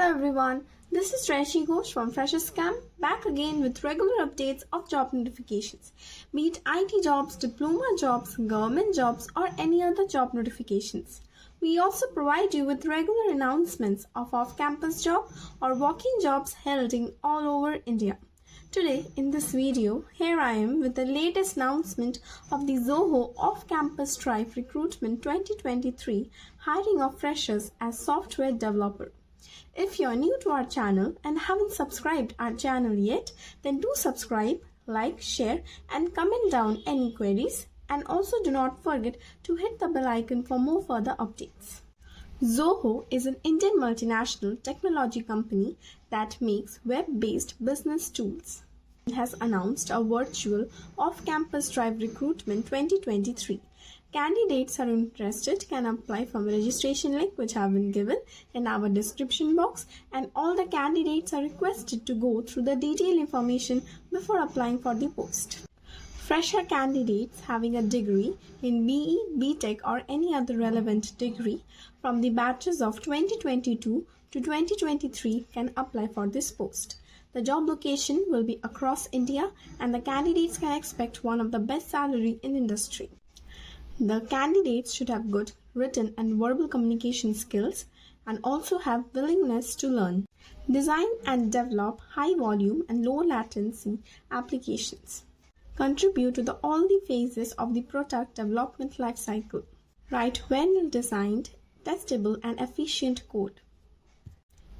everyone, this is Reshi Ghosh from Freshers Camp, back again with regular updates of job notifications, be it IT jobs, diploma jobs, government jobs or any other job notifications. We also provide you with regular announcements of off-campus job or walk-in jobs held in all over India. Today in this video, here I am with the latest announcement of the Zoho Off-Campus Drive Recruitment 2023 hiring of freshers as software developer. If you are new to our channel and haven't subscribed our channel yet, then do subscribe, like, share and comment down any queries, and also do not forget to hit the bell icon for more further updates. Zoho is an Indian multinational technology company that makes web-based business tools. It has announced a virtual off-campus drive recruitment 2023. Candidates who are interested can apply from a registration link which have been given in our description box, and all the candidates are requested to go through the detailed information before applying for the post. Fresher candidates having a degree in BE, BTech or any other relevant degree from the batches of 2022 to 2023 can apply for this post. The job location will be across India and the candidates can expect one of the best salary in industry. The candidates should have good written and verbal communication skills and also have willingness to learn, design and develop high volume and low latency applications. Contribute to all the phases of the product development lifecycle. Write well-designed, testable and efficient code.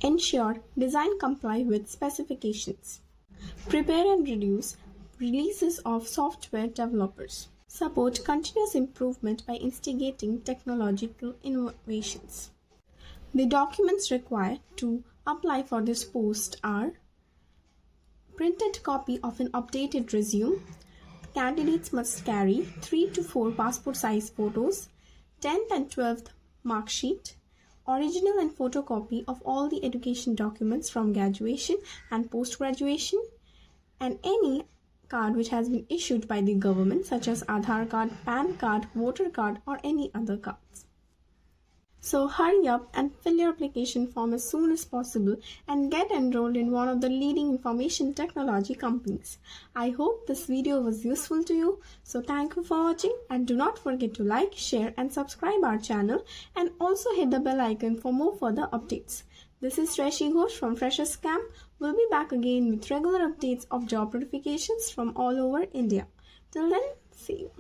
Ensure design comply with specifications. Prepare and reduce releases of software developers. Support continuous improvement by instigating technological innovations. The documents required to apply for this post are printed copy of an updated resume. Candidates must carry 3 to 4 passport size photos, 10th and 12th mark sheet, original and photocopy of all the education documents from graduation and post-graduation, and any card which has been issued by the government such as Aadhaar card, PAN card, voter card or any other cards. So hurry up and fill your application form as soon as possible and get enrolled in one of the leading information technology companies. I hope this video was useful to you. So thank you for watching and do not forget to like, share and subscribe our channel and also hit the bell icon for more further updates. This is Reshi Ghosh from Freshers Camp. We'll be back again with regular updates of job notifications from all over India. Till then, see you.